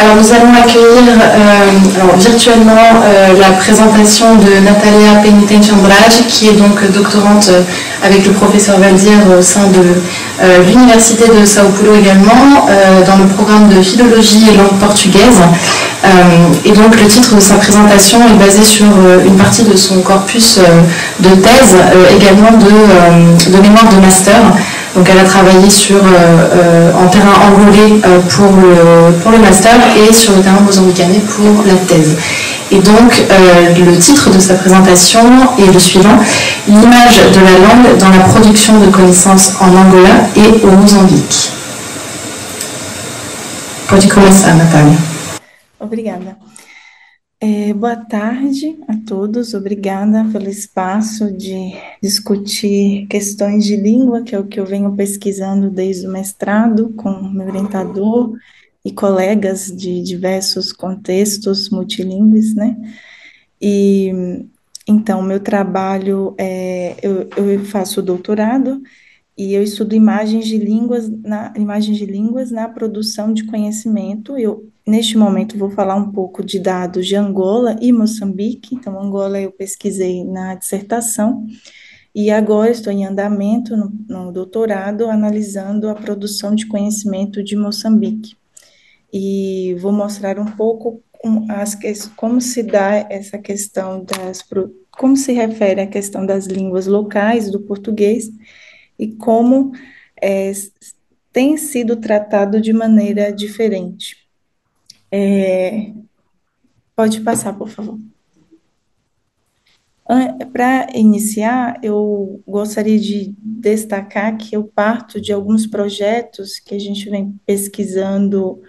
Alors nous allons accueillir virtuellement la présentation de Natalia Penitente Andrade, qui est donc doctorante avec le professeur Valdière au sein de l'Université de Sao Paulo également, dans le programme de philologie et langue portugaise. Et donc le titre de sa présentation est basé sur une partie de son corpus de thèse, également de mémoire de master. Donc elle a travaillé en terrain angolais pour le master et sur le terrain mozambicanais pour la thèse. Et donc le titre de sa présentation est le suivant: l'image de la langue dans la production de connaissances en Angola et au Mozambique. Pode começar, Natália. Obrigada. Boa tarde a todos, obrigada pelo espaço de discutir questões de língua, que é o que eu venho pesquisando desde o mestrado, com meu orientador e colegas de diversos contextos multilingües, né? E então, meu trabalho eu faço doutorado e eu estudo imagens de línguas na produção de conhecimento. Neste momento, vou falar um pouco de dados de Angola e Moçambique. Então, Angola eu pesquisei na dissertação, e agora estou em andamento no doutorado, analisando a produção de conhecimento de Moçambique. E vou mostrar um pouco como se dá essa questão como se refere à questão das línguas locais do português, e como tem sido tratado de maneira diferente. Pode passar, por favor. Para iniciar, eu gostaria de destacar que eu parto de alguns projetos que a gente vem pesquisando,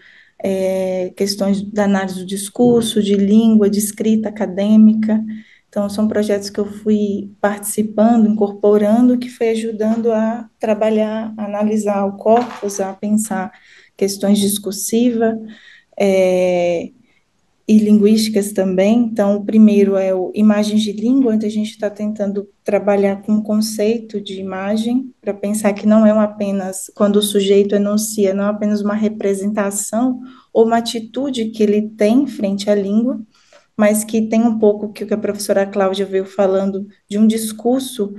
questões da análise do discurso, de língua, de escrita acadêmica. Então, são projetos que eu fui participando, incorporando, que foi ajudando a trabalhar, a analisar o corpus, a pensar questões discursivas e linguísticas também. Então, o primeiro é o Imagens de Língua, onde a gente está tentando trabalhar com o conceito de imagem, para pensar que não é apenas, quando o sujeito enuncia, não é apenas uma representação ou uma atitude que ele tem frente à língua, mas que tem um pouco que a professora Cláudia veio falando, de um discurso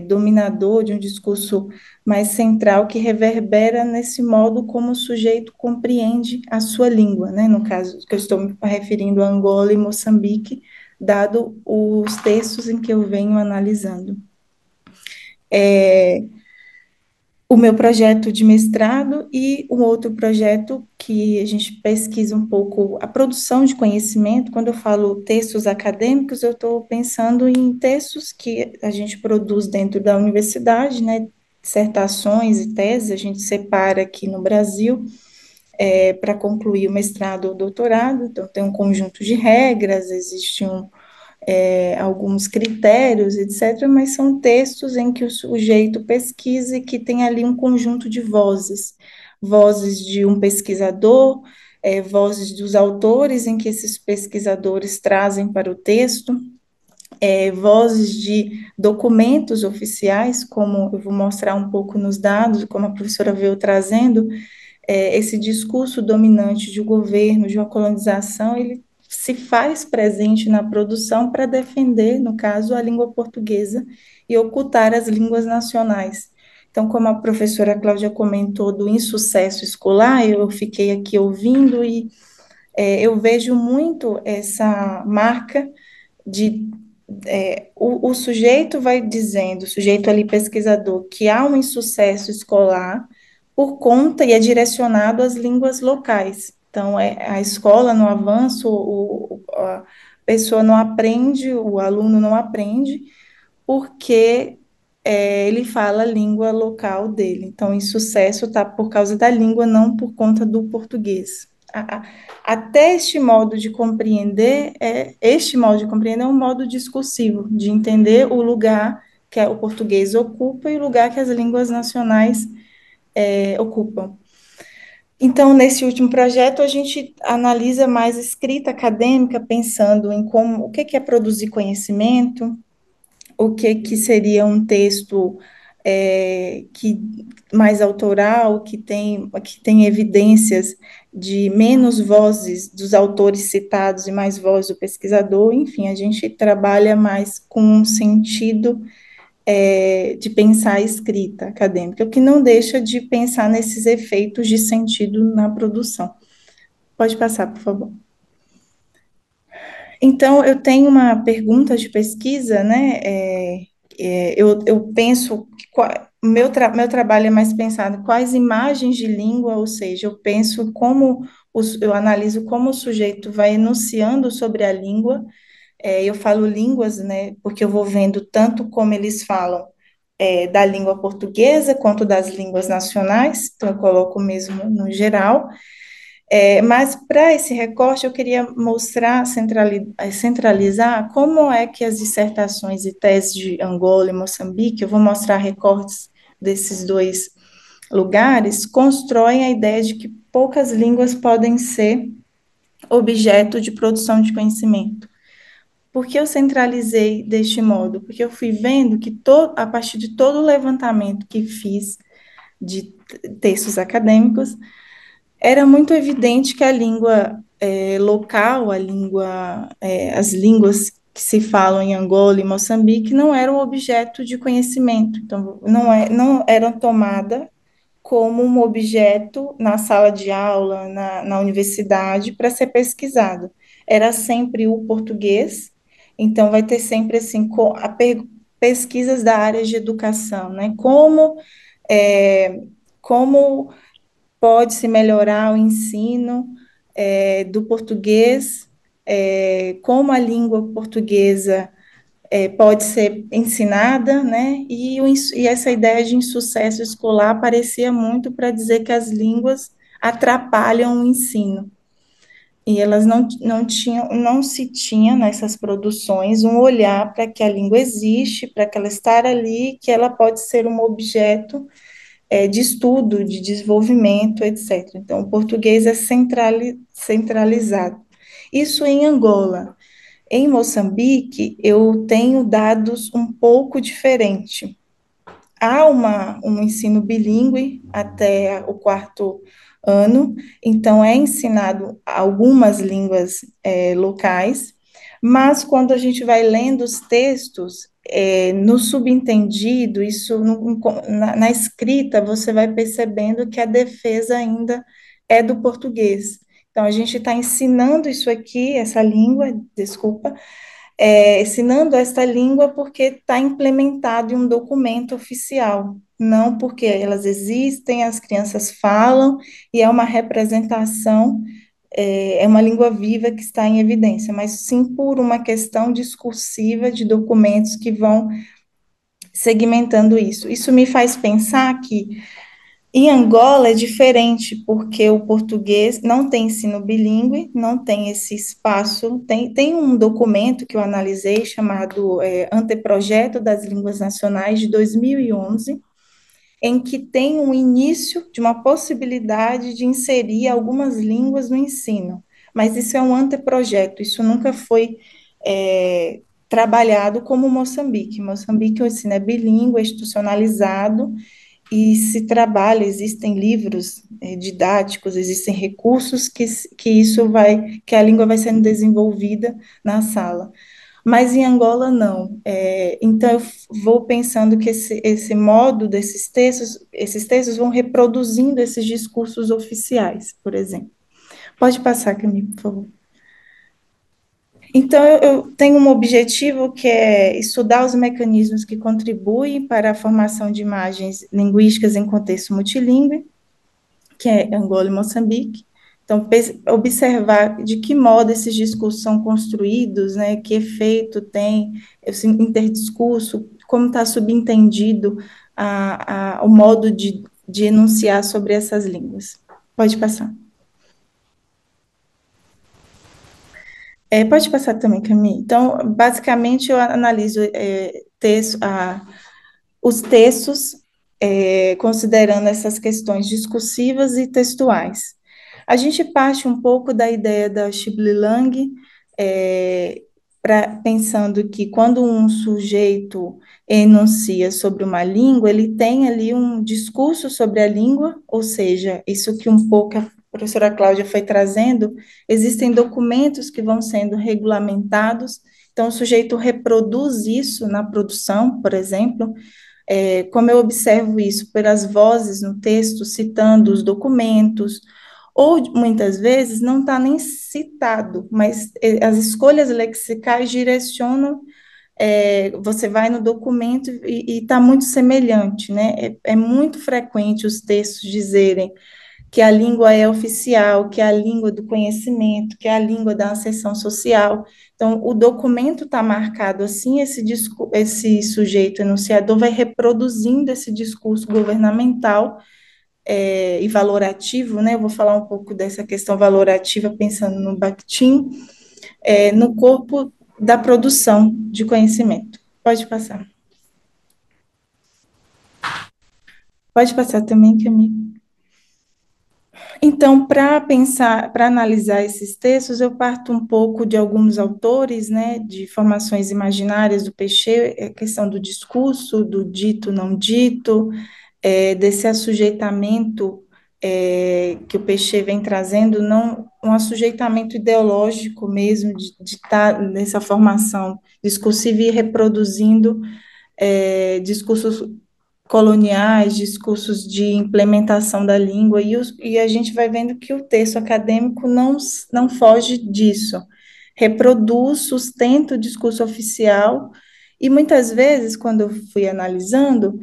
dominador, de um discurso mais central, que reverbera nesse modo como o sujeito compreende a sua língua, né? No caso que eu estou me referindo a Angola e Moçambique, dado os textos em que eu venho analisando. O meu projeto de mestrado e um outro projeto que a gente pesquisa um pouco a produção de conhecimento. Quando eu falo textos acadêmicos, eu estou pensando em textos que a gente produz dentro da universidade, né, dissertações e teses. A gente separa aqui no Brasil para concluir o mestrado ou doutorado. Então, tem um conjunto de regras, existe alguns critérios, etc., mas são textos em que o sujeito pesquisa e que tem ali um conjunto de vozes de um pesquisador, vozes dos autores em que esses pesquisadores trazem para o texto, vozes de documentos oficiais, como eu vou mostrar um pouco nos dados, como a professora veio trazendo, esse discurso dominante de um governo, de uma colonização, ele se faz presente na produção para defender, no caso, a língua portuguesa e ocultar as línguas nacionais. Então, como a professora Cláudia comentou do insucesso escolar, eu fiquei aqui ouvindo e eu vejo muito essa marca de o sujeito vai dizendo, o sujeito ali pesquisador, que há um insucesso escolar por conta e é direcionado às línguas locais. Então, a escola no avanço, a pessoa não aprende, o aluno não aprende, porque ele fala a língua local dele. Então, o insucesso está por causa da língua, não por conta do português. Até este modo de compreender é um modo discursivo, de entender o lugar que o português ocupa e o lugar que as línguas nacionais ocupam. Então, nesse último projeto, a gente analisa mais escrita acadêmica, pensando em o que é produzir conhecimento, o que seria um texto que mais autoral, que tem evidências de menos vozes dos autores citados e mais vozes do pesquisador. Enfim, a gente trabalha mais com um sentido de pensar a escrita acadêmica, o que não deixa de pensar nesses efeitos de sentido na produção. Pode passar, por favor. Então, eu tenho uma pergunta de pesquisa, né? Eu penso que meu trabalho é mais pensado em quais imagens de língua, ou seja, eu penso eu analiso como o sujeito vai enunciando sobre a língua. Eu falo línguas, né? Porque eu vou vendo tanto como eles falam da língua portuguesa quanto das línguas nacionais, então eu coloco mesmo no geral. Mas para esse recorte, eu queria mostrar, centralizar como é que as dissertações e teses de Angola e Moçambique, eu vou mostrar recortes desses dois lugares, constroem a ideia de que poucas línguas podem ser objeto de produção de conhecimento. Por que eu centralizei deste modo? Porque eu fui vendo que, a partir de todo o levantamento que fiz de textos acadêmicos, era muito evidente que a língua local, as línguas que se falam em Angola e Moçambique não eram objeto de conhecimento, então não eram tomadas como um objeto na sala de aula, na universidade, para ser pesquisado. Era sempre o português, então vai ter sempre assim, pesquisas da área de educação, né? É, como pode-se melhorar o ensino do português, como a língua portuguesa pode ser ensinada, né? E essa ideia de insucesso escolar aparecia muito para dizer que as línguas atrapalham o ensino. E elas não se tinha nessas produções um olhar para que a língua existe, para que ela estar ali, que ela pode ser um objeto de estudo, de desenvolvimento, etc. Então, o português é centralizado. Isso em Angola. Em Moçambique, eu tenho dados um pouco diferentes. Há um ensino bilíngue até o quarto ano, então é ensinado algumas línguas locais, mas quando a gente vai lendo os textos, no subentendido, na escrita, você vai percebendo que a defesa ainda é do português. Então, a gente está ensinando isso aqui, essa língua, desculpa, ensinando esta língua porque está implementado em um documento oficial, não porque elas existem, as crianças falam e é uma representação, é uma língua viva que está em evidência, mas sim por uma questão discursiva de documentos que vão segmentando isso. Isso me faz pensar que em Angola é diferente, porque o português não tem ensino bilíngue, não tem esse espaço. Tem um documento que eu analisei chamado Anteprojeto das Línguas Nacionais de 2011, em que tem um início de uma possibilidade de inserir algumas línguas no ensino. Mas isso é um anteprojeto, isso nunca foi trabalhado como Moçambique. Moçambique, o ensino é bilíngue, é institucionalizado, e se trabalha, existem livros didáticos, existem recursos que a língua vai sendo desenvolvida na sala. Mas em Angola não. Então eu vou pensando que esse modo esses textos vão reproduzindo esses discursos oficiais, por exemplo. Pode passar, Camille, por favor. Então, eu tenho um objetivo que é estudar os mecanismos que contribuem para a formação de imagens linguísticas em contexto multilingüe, que é Angola e Moçambique. Então, observar de que modo esses discursos são construídos, né, que efeito tem esse interdiscurso, como está subentendido o modo de enunciar sobre essas línguas. Pode passar. Pode passar também, Camille. Então, basicamente, eu analiso os textos, considerando essas questões discursivas e textuais. A gente parte um pouco da ideia da Shibli Lang, pensando que quando um sujeito enuncia sobre uma língua, ele tem ali um discurso sobre a língua, ou seja, isso que um pouco a professora Cláudia foi trazendo, existem documentos que vão sendo regulamentados, então o sujeito reproduz isso na produção, por exemplo, como eu observo isso pelas vozes no texto, citando os documentos, ou muitas vezes não está nem citado, mas as escolhas lexicais direcionam, você vai no documento e está muito semelhante, né? É muito frequente os textos dizerem que a língua é oficial, que é a língua do conhecimento, que é a língua da ascensão social. Então, o documento está marcado assim, esse sujeito enunciador vai reproduzindo esse discurso governamental e valorativo, né? Eu vou falar um pouco dessa questão valorativa, pensando no Bakhtin, no corpo da produção de conhecimento. Pode passar. Pode passar também, Camille. Então, para pensar, para analisar esses textos, eu parto um pouco de alguns autores, né, de formações imaginárias do Peixe, a questão do discurso, do dito não dito, desse assujeitamento que o Peixe vem trazendo, não um assujeitamento ideológico mesmo, de estar nessa formação discursiva e reproduzindo discursos coloniais, discursos de implementação da língua, e a gente vai vendo que o texto acadêmico não foge disso, reproduz, sustenta o discurso oficial, e muitas vezes, quando eu fui analisando,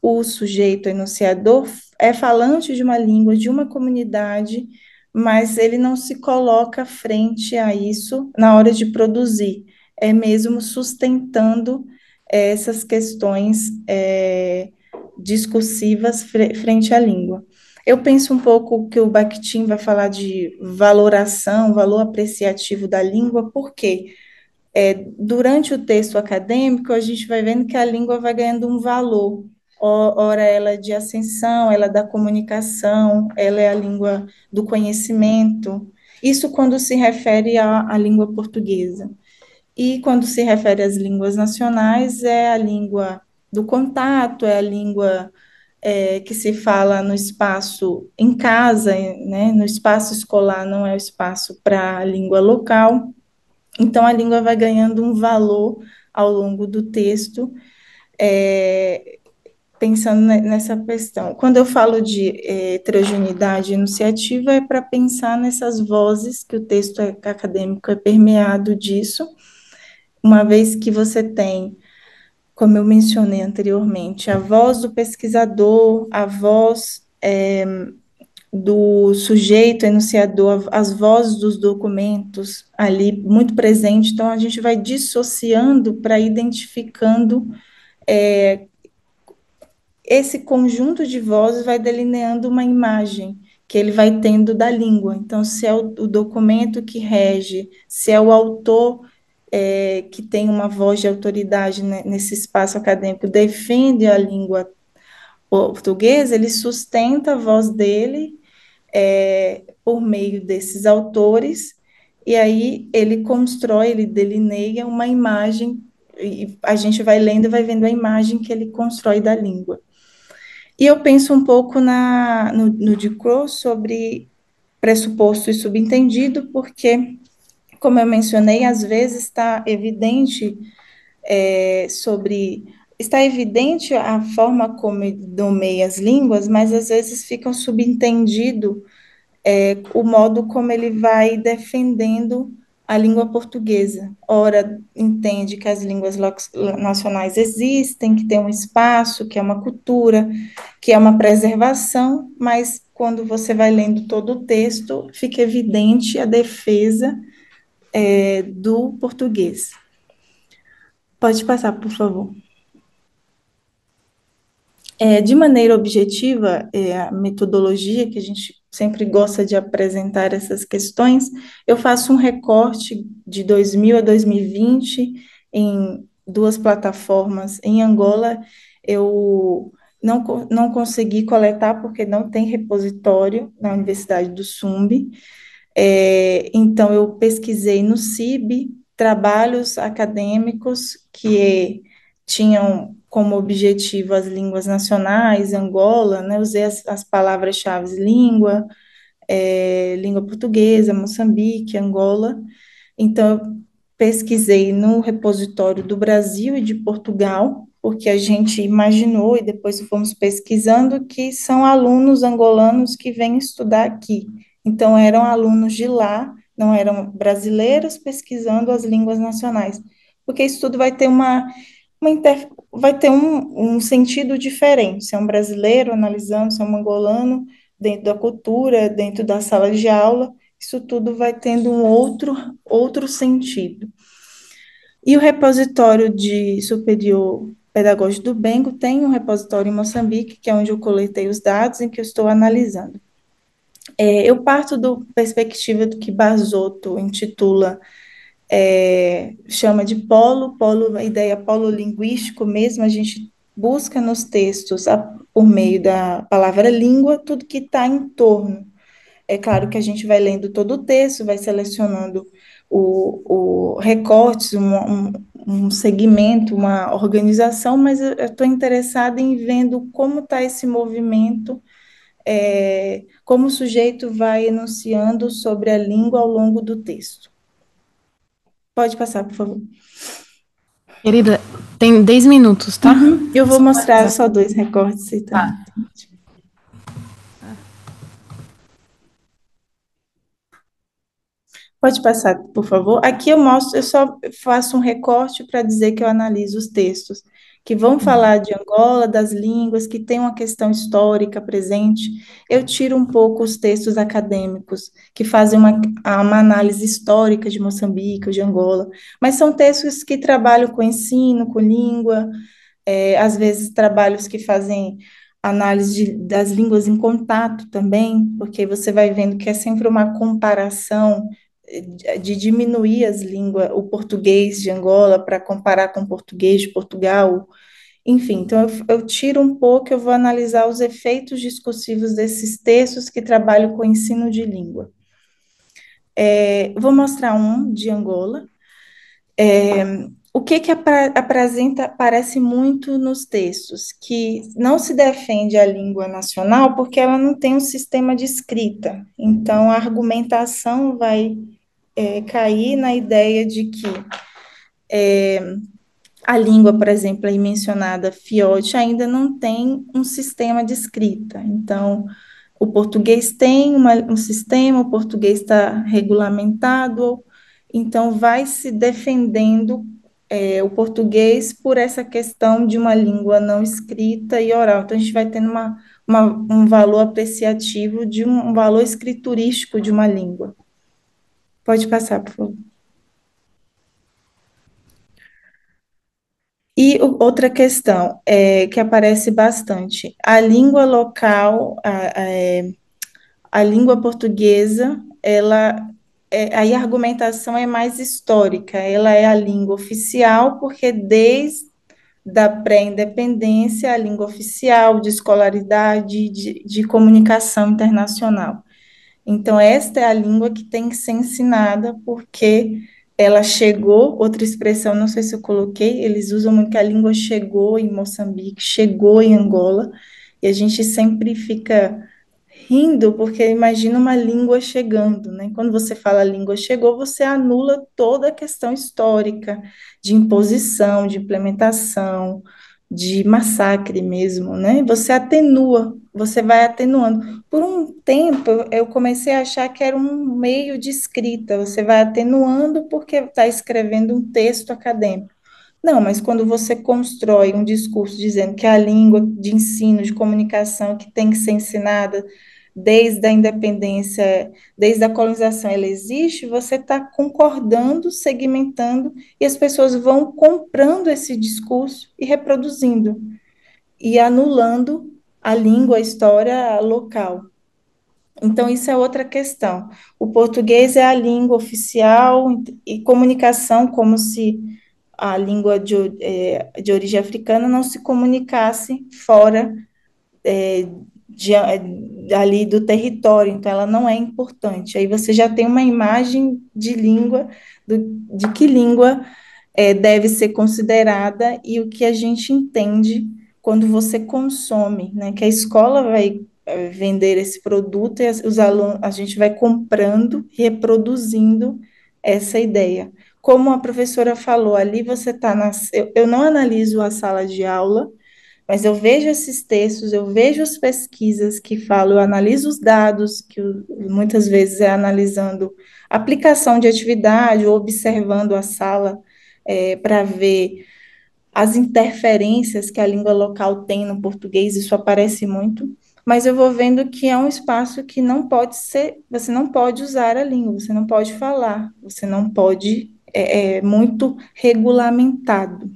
o sujeito enunciador é falante de uma língua, de uma comunidade, mas ele não se coloca frente a isso na hora de produzir, é mesmo sustentando essas questões discursivas frente à língua. Eu penso um pouco que o Bakhtin vai falar de valoração, valor apreciativo da língua, porque durante o texto acadêmico a gente vai vendo que a língua vai ganhando um valor. Ora ela é de ascensão, ela é da comunicação, ela é a língua do conhecimento. Isso quando se refere à língua portuguesa. E quando se refere às línguas nacionais, é a língua do contato, é a língua que se fala no espaço em casa, né? No espaço escolar não é o espaço para a língua local. Então, a língua vai ganhando um valor ao longo do texto, é, pensando nessa questão. Quando eu falo de heterogeneidade enunciativa, é para pensar nessas vozes, que o texto acadêmico é permeado disso, uma vez que você tem, como eu mencionei anteriormente, a voz do pesquisador, a voz do sujeito enunciador, as vozes dos documentos ali muito presente, então a gente vai dissociando para identificando esse conjunto de vozes vai delineando uma imagem que ele vai tendo da língua. Então, se é o documento que rege, se é o autor que tem uma voz de autoridade nesse espaço acadêmico, defende a língua portuguesa, ele sustenta a voz dele por meio desses autores, e aí ele constrói, ele delineia uma imagem, e a gente vai lendo e vai vendo a imagem que ele constrói da língua. E eu penso um pouco no Ducrot sobre pressuposto e subentendido, porque, como eu mencionei, às vezes está evidente a forma como ele nomeia as línguas, mas às vezes fica subentendido o modo como ele vai defendendo a língua portuguesa. Ora, entende que as línguas nacionais existem, que tem um espaço, que é uma cultura, que é uma preservação, mas quando você vai lendo todo o texto, fica evidente a defesa do português. Pode passar, por favor. De maneira objetiva, a metodologia que a gente sempre gosta de apresentar essas questões, eu faço um recorte de 2000 a 2020 em duas plataformas. Em Angola, eu não consegui coletar porque não tem repositório na Universidade do Sumbe. Então, eu pesquisei no CIB, trabalhos acadêmicos que tinham como objetivo as línguas nacionais, Angola, né? Usei as palavras-chave língua, língua portuguesa, Moçambique, Angola. Então, eu pesquisei no repositório do Brasil e de Portugal, porque a gente imaginou e depois fomos pesquisando que são alunos angolanos que vêm estudar aqui. Então, eram alunos de lá, não eram brasileiros pesquisando as línguas nacionais, porque isso tudo vai ter vai ter um sentido diferente. Se é um brasileiro analisando, se é um angolano, dentro da cultura, dentro da sala de aula, isso tudo vai tendo um outro sentido. E o repositório de superior pedagógico do Bengo tem um repositório em Moçambique, que é onde eu coletei os dados em que eu estou analisando. Eu parto da perspectiva do que Basoto intitula, chama de polo, a ideia pololinguístico mesmo, a gente busca nos textos, por meio da palavra língua, tudo que está em torno. É claro que a gente vai lendo todo o texto, vai selecionando o recortes, um segmento, uma organização, mas eu estou interessada em vendo como está esse movimento, como o sujeito vai enunciando sobre a língua ao longo do texto. Pode passar, por favor. Querida, tem 10 minutos, tá? Eu vou mostrar só 2 recortes e tá. Pode passar, por favor. Aqui eu mostro, eu só faço um recorte para dizer que eu analiso os textos que vão falar de Angola, das línguas, que tem uma questão histórica presente. Eu tiro um pouco os textos acadêmicos, que fazem uma análise histórica de Moçambique, ou de Angola, mas são textos que trabalham com ensino, com língua, às vezes trabalhos que fazem análise das línguas em contato também, porque você vai vendo que é sempre uma comparação de diminuir as línguas, o português de Angola para comparar com o português de Portugal. Enfim, então eu tiro um pouco, eu vou analisar os efeitos discursivos desses textos que trabalham com ensino de língua. Vou mostrar um de Angola. O que apresenta, aparece muito nos textos? Que não se defende a língua nacional porque ela não tem um sistema de escrita. Então, a argumentação vai cair na ideia de que a língua, por exemplo, aí mencionada, fiote, ainda não tem um sistema de escrita. Então, o português tem um sistema, o português está regulamentado, então vai se defendendo o português por essa questão de uma língua não escrita e oral. Então, a gente vai tendo um valor apreciativo de um valor escriturístico de uma língua. Pode passar, por favor. E outra questão que aparece bastante, a língua local, a língua portuguesa, aí a argumentação é mais histórica, ela é a língua oficial, porque desde da pré-independência, a língua oficial de escolaridade, de comunicação internacional. Então, esta é a língua que tem que ser ensinada, porque ela chegou, outra expressão, não sei se eu coloquei, eles usam muito que a língua chegou em Moçambique, chegou em Angola, e a gente sempre fica rindo, porque imagina uma língua chegando, né? Quando você fala a língua chegou, você anula toda a questão histórica de imposição, de implementação, de massacre mesmo, né? Você atenua, você vai atenuando. Por um tempo, eu comecei a achar que era um meio de escrita, você vai atenuando porque está escrevendo um texto acadêmico. Não, mas quando você constrói um discurso dizendo que a língua de ensino, de comunicação que tem que ser ensinada desde a independência, desde a colonização, ela existe, você está concordando, segmentando, e as pessoas vão comprando esse discurso e reproduzindo, e anulando a língua, a história local. Então, isso é outra questão. O português é a língua oficial e comunicação, como se a língua de origem africana não se comunicasse fora ali do território, então ela não é importante. Aí você já tem uma imagem de língua, de que língua deve ser considerada e o que a gente entende quando você consome, né? Que a escola vai vender esse produto e os alunos, a gente vai comprando, reproduzindo essa ideia. Como a professora falou, ali você está eu não analiso a sala de aula, mas eu vejo esses textos, eu vejo as pesquisas que falam, eu analiso os dados, que muitas vezes é analisando aplicação de atividade ou observando a sala para ver as interferências que a língua local tem no português, isso aparece muito, mas eu vou vendo que é um espaço que não pode ser, você não pode usar a língua, você não pode falar, você não pode, é muito regulamentado.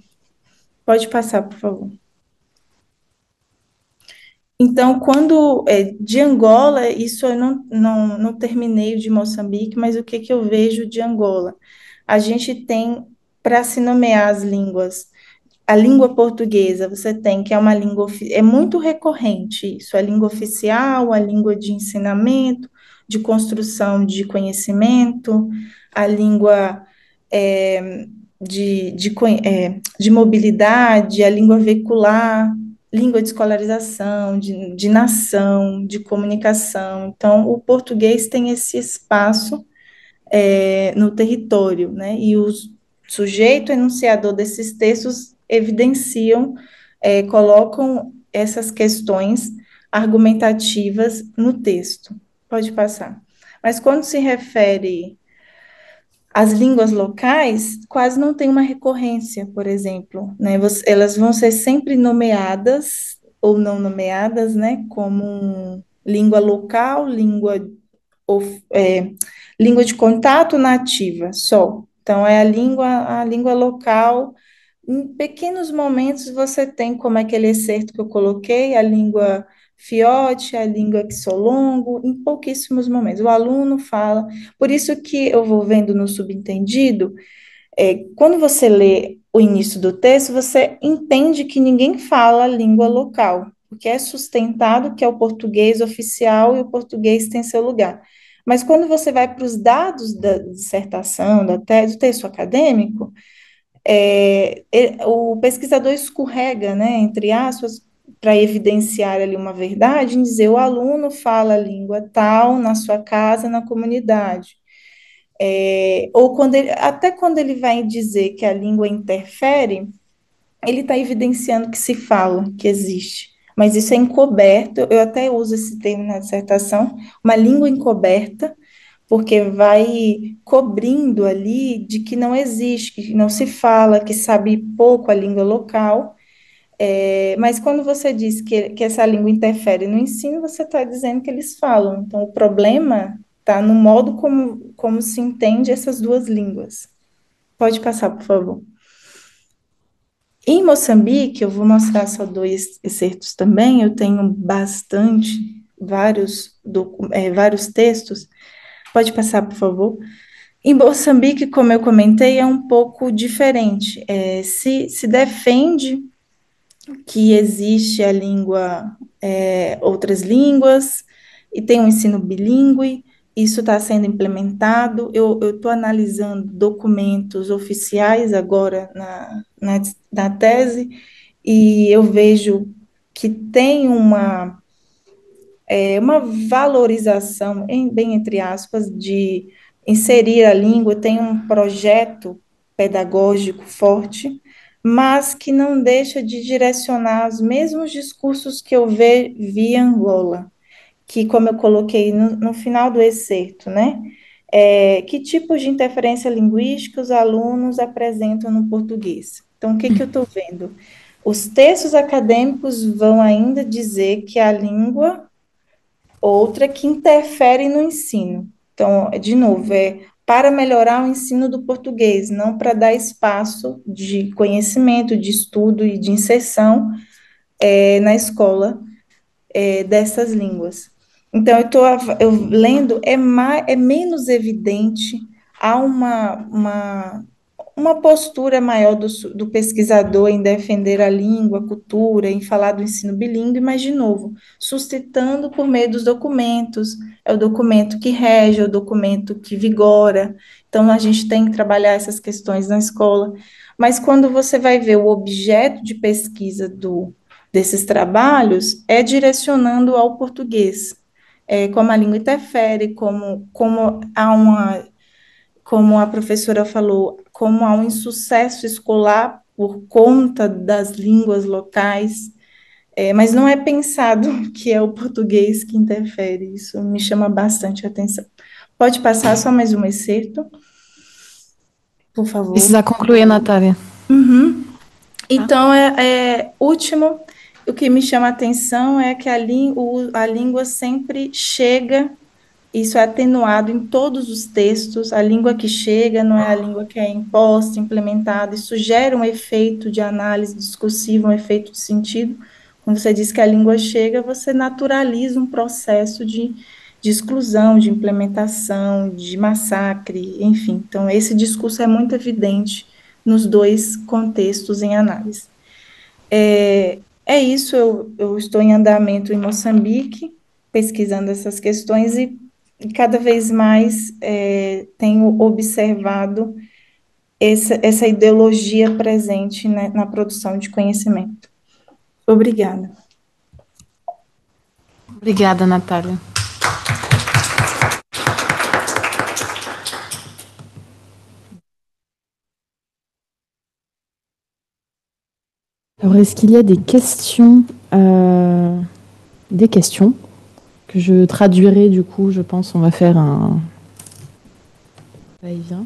Pode passar, por favor. Então, quando de Angola, isso eu não terminei o de Moçambique, mas o que eu vejo de Angola? A gente tem, para se nomear as línguas, a língua portuguesa, você tem, que é uma língua, é muito recorrente isso, a língua oficial, a língua de ensinamento, de construção de conhecimento, a língua é, de mobilidade, a língua veicular, língua de escolarização, de nação, de comunicação. Então, o português tem esse espaço no território, né? E o sujeito enunciador desses textos evidenciam, colocam essas questões argumentativas no texto. Pode passar. Mas quando se refere às línguas locais, quase não tem uma recorrência, por exemplo, né? Elas vão ser sempre nomeadas ou não nomeadas, né? Como língua local, of- é, língua de contato nativa só. Então, é a língua local. Em pequenos momentos você tem, como aquele excerto que eu coloquei, a língua fiote, a língua quisolongo, em pouquíssimos momentos. O aluno fala. Por isso que eu vou vendo no subentendido, quando você lê o início do texto, você entende que ninguém fala a língua local, porque é sustentado que é o português oficial e o português tem seu lugar. Mas quando você vai para os dados da dissertação, da tese, do texto acadêmico, o pesquisador escorrega, né, entre aspas, para evidenciar ali uma verdade, em dizer o aluno fala a língua tal na sua casa, na comunidade. Ou até quando ele vai dizer que a língua interfere, ele está evidenciando que se fala, que existe. Mas isso é encoberto, eu até uso esse termo na dissertação, uma língua encoberta, porque vai cobrindo ali de que não existe, que não se fala, que sabe pouco a língua local. Mas quando você diz que essa língua interfere no ensino, você está dizendo que eles falam. Então, o problema está no modo como se entende essas duas línguas. Pode passar, por favor. Em Moçambique, eu vou mostrar só dois excertos também, eu tenho vários textos. Pode passar, por favor. Em Moçambique, como eu comentei, é um pouco diferente. Se defende que existe a língua, outras línguas, e tem um ensino bilíngue, isso está sendo implementado. Eu estou analisando documentos oficiais agora na tese, e eu vejo que tem uma valorização, bem entre aspas, de inserir a língua, tem um projeto pedagógico forte, mas que não deixa de direcionar os mesmos discursos que eu vi em Angola, que, como eu coloquei no final do excerto, né? Que tipos de interferência linguística os alunos apresentam no português? Então, o que eu estou vendo? Os textos acadêmicos vão ainda dizer que a língua outra que interfere no ensino. Então, de novo, para melhorar o ensino do português, não para dar espaço de conhecimento, de estudo e de inserção na escola dessas línguas. Então, eu lendo, é menos evidente, há uma postura maior do pesquisador em defender a língua, a cultura, em falar do ensino bilíngue, mas, de novo, suscitando por meio dos documentos, é o documento que rege, é o documento que vigora, então a gente tem que trabalhar essas questões na escola, mas quando você vai ver o objeto de pesquisa desses trabalhos, é direcionando ao português, como a língua interfere, como há uma, como a professora falou, como há um insucesso escolar por conta das línguas locais, mas não é pensado que é o português que interfere, isso me chama bastante a atenção. Pode passar só mais um excerto, por favor. Precisa concluir, Natália. Uhum. Tá? Então, último, o que me chama a atenção é que a língua sempre chega. Isso é atenuado em todos os textos. A língua que chega não é a língua que é imposta, implementada. Isso gera um efeito de análise discursiva, um efeito de sentido. Quando você diz que a língua chega, você naturaliza um processo de exclusão, de implementação, de massacre, enfim. Então, esse discurso é muito evidente nos dois contextos em análise. É isso, eu estou em andamento em Moçambique, pesquisando essas questões e cada vez mais tenho observado essa ideologia presente, né, na produção de conhecimento. Obrigada. Obrigada, Natália. Alors, est-ce qu'il y a des questions que je traduirai du coup, je pense, on va faire un va-et-vient.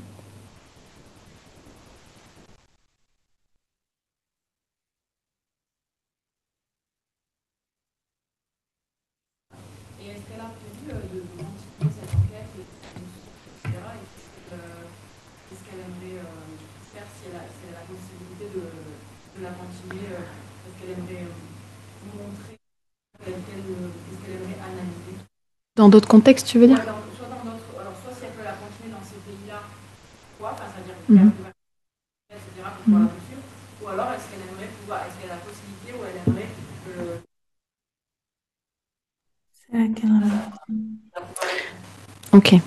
Et est-ce qu'elle a prévu de continuer cette enquête, etc. Qu'est-ce qu'elle aimerait faire si elle a la possibilité de la continuer? Est-ce qu'elle aimerait montrer qu'est-ce qu'elle aimerait analyser? Dans d'autres contextes, tu veux dire? Soit dans d'autres, alors soit si elle peut la continuer dans ces pays-là, quoi, enfin, c'est-à-dire etc. pour pouvoir la poursuivre, ou alors est-ce qu'elle aimerait pouvoir, est-ce qu'elle a la possibilité ou elle aimerait Será que ela... Ok.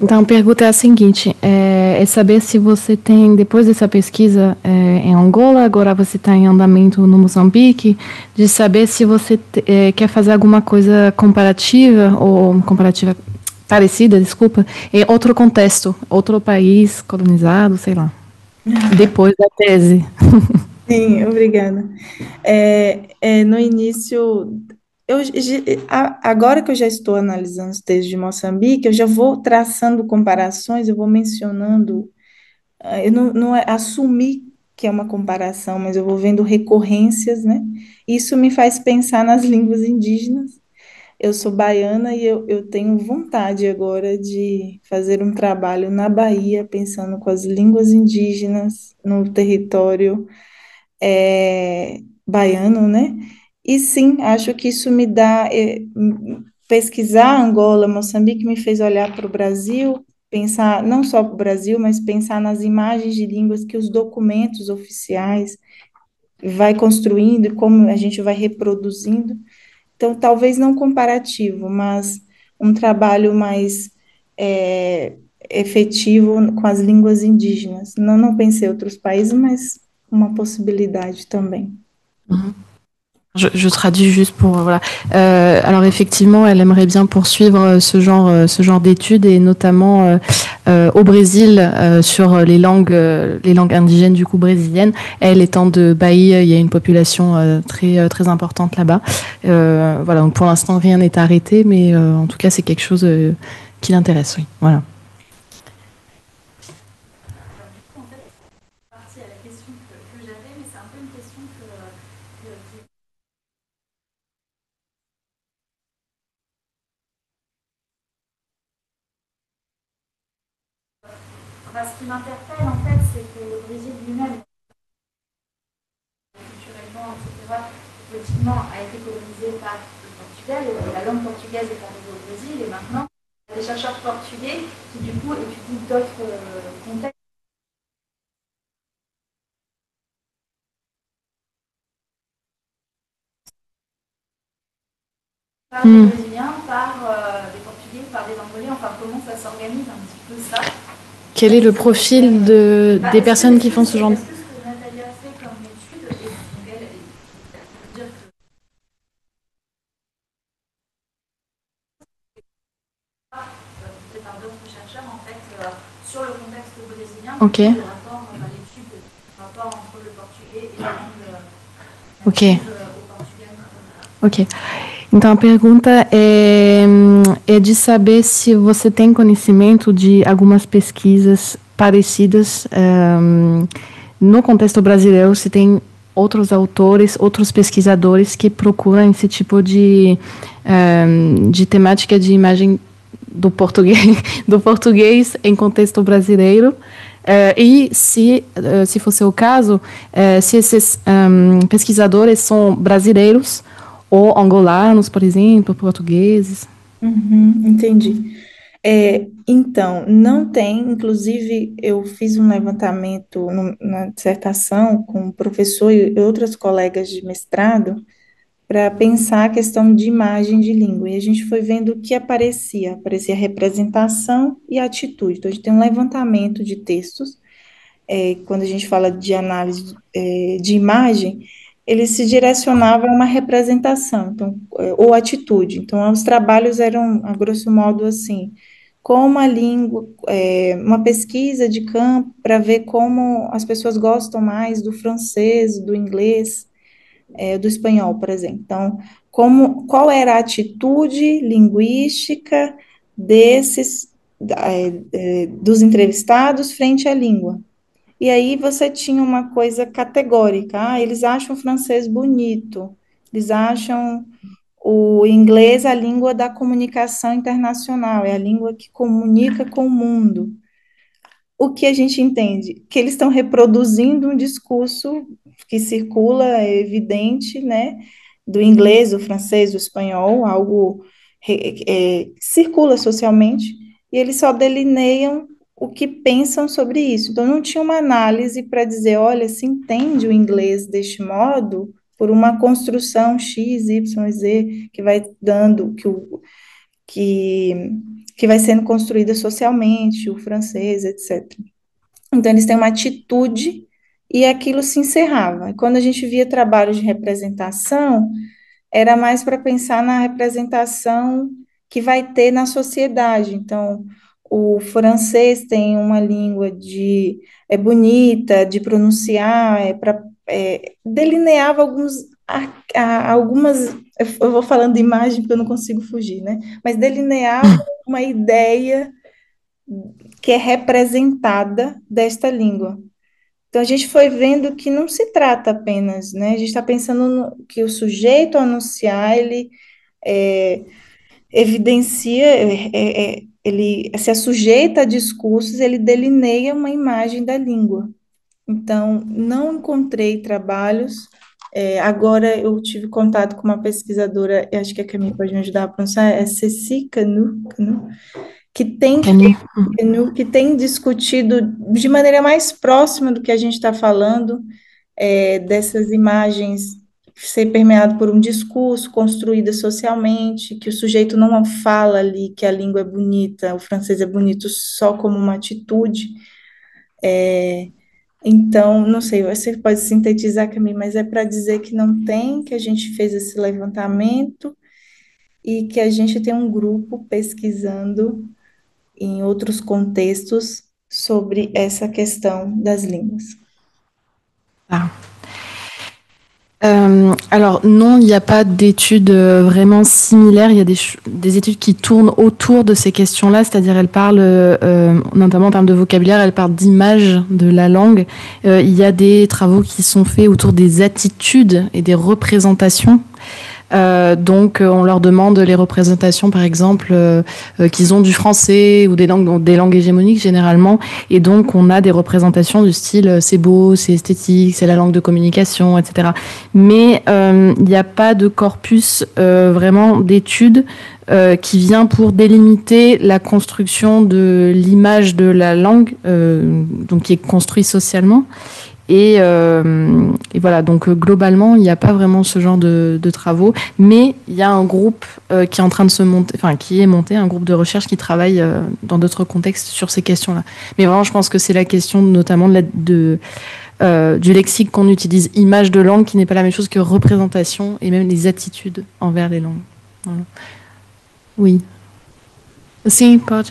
Então, a pergunta é a seguinte: é saber se você tem, depois dessa pesquisa em Angola, agora você está em andamento no Moçambique, de saber se você quer fazer alguma coisa comparativa, ou comparativa parecida, desculpa, em outro contexto, outro país colonizado, sei lá, depois da tese. Sim, obrigada. No início, agora que eu já estou analisando os textos de Moçambique, eu já vou traçando comparações, eu vou mencionando. Eu não é assumir que é uma comparação, mas eu vou vendo recorrências, né? Isso me faz pensar nas línguas indígenas. Eu sou baiana e eu tenho vontade agora de fazer um trabalho na Bahia, pensando com as línguas indígenas no território baiano, né? E sim, acho que isso me dá. Pesquisar Angola, Moçambique me fez olhar para o Brasil, pensar não só para o Brasil, mas pensar nas imagens de línguas que os documentos oficiais vai construindo e como a gente vai reproduzindo. Então, talvez não comparativo, mas um trabalho mais efetivo com as línguas indígenas. Não pensei em outros países, mas uma possibilidade também. Je traduis juste pour voilà. Alors effectivement, elle aimerait bien poursuivre ce genre d'études et notamment au Brésil sur les langues indigènes du coup brésiliennes. Elle étant de Bahia, il y a une population très importante là-bas. Voilà, donc pour l'instant rien n'est arrêté, mais en tout cas c'est quelque chose qui l'intéresse, oui. Voilà. Ce qui m'interpelle, en fait, c'est que le Brésil lui-même, culturellement, etc., politiquement, a été colonisé par le Portugal. La langue portugaise est arrivée au Brésil et maintenant, il y a des chercheurs portugais qui, du coup, étudient d'autres contextes. par des Brésiliens, par des Portugais, par des Angolais, enfin comment ça s'organise un petit peu ça. Quel est le profil des personnes qui font ce genre de... Est-ce que ce que Nathalie a fait comme étude, et donc elle dire que par d'autres chercheurs en fait sur le contexte brésilien, Ok. le rapport, l'étude, le rapport entre le portugais et la langue Ok. portugaise. Ok. Então a pergunta é de saber se você tem conhecimento de algumas pesquisas parecidas no contexto brasileiro, se tem outros autores, outros pesquisadores que procuram esse tipo de temática de imagem do português em contexto brasileiro. E se fosse o caso, se esses pesquisadores são brasileiros ou angolanos, por exemplo, portugueses. Entendi. Então, não tem, inclusive eu fiz um levantamento na dissertação com o professor e outras colegas de mestrado para pensar a questão de imagem de língua. E a gente foi vendo o que aparecia representação e atitude. Então, a gente tem um levantamento de textos quando a gente fala de análise de imagem, ele se direcionava a uma representação, então, ou atitude. Então, os trabalhos eram, a grosso modo, assim, como a língua, uma pesquisa de campo para ver como as pessoas gostam mais do francês, do inglês, do espanhol, por exemplo. Então, qual era a atitude linguística dos entrevistados frente à língua? E aí você tinha uma coisa categórica, eles acham o francês bonito, eles acham o inglês a língua da comunicação internacional, é a língua que comunica com o mundo. O que a gente entende? Que eles estão reproduzindo um discurso que circula, é evidente, né, do inglês, do francês, do espanhol, algo circula socialmente, e eles só delineiam o que pensam sobre isso. Então, não tinha uma análise para dizer, olha, se entende o inglês deste modo por uma construção X, Y, Z, que vai dando, que vai sendo construída socialmente, o francês, etc. Então, eles têm uma atitude e aquilo se encerrava. E quando a gente via trabalhos de representação, era mais para pensar na representação que vai ter na sociedade. Então, o francês tem uma língua bonita, de pronunciar, delineava algumas, eu vou falando de imagem porque eu não consigo fugir, né? Mas delineava uma ideia que é representada desta língua. Então, a gente foi vendo que não se trata apenas, né? A gente está pensando que o sujeito ao anunciar, ele evidencia, ele se assujeita a discursos, ele delineia uma imagem da língua. Então, não encontrei trabalhos. Agora, eu tive contato com uma pesquisadora, eu acho que a Camille pode me ajudar a pronunciar, é Ceci Canu, que tem discutido de maneira mais próxima do que a gente está falando, dessas imagens ser permeado por um discurso construído socialmente, que o sujeito não fala ali que a língua é bonita, o francês é bonito só como uma atitude. Então, não sei, você pode sintetizar, Camille, mas é para dizer que não tem, que a gente fez esse levantamento e que a gente tem um grupo pesquisando em outros contextos sobre essa questão das línguas. Ah. Alors non, il n'y a pas d'études vraiment similaires. Il y a des études qui tournent autour de ces questions-là, c'est-à-dire elles parlent, notamment en termes de vocabulaire, elles parlent d'image de la langue. Il y a des travaux qui sont faits autour des attitudes et des représentations. Donc on leur demande les représentations par exemple qu'ils ont du français ou des langues hégémoniques généralement, et donc on a des représentations du style c'est beau, c'est esthétique, c'est la langue de communication, etc. Mais il n'y a pas de corpus vraiment d'études qui vient pour délimiter la construction de l'image de la langue, donc qui est construite socialement. Et voilà, donc globalement, il n'y a pas vraiment ce genre de travaux, mais il y a un groupe qui est en train de se monter, enfin qui est monté, un groupe de recherche qui travaille dans d'autres contextes sur ces questions-là. Mais vraiment, je pense que c'est la question notamment du lexique qu'on utilise, image de langue, qui n'est pas la même chose que représentation, et même les attitudes envers les langues. Voilà. Oui. Sim, pode.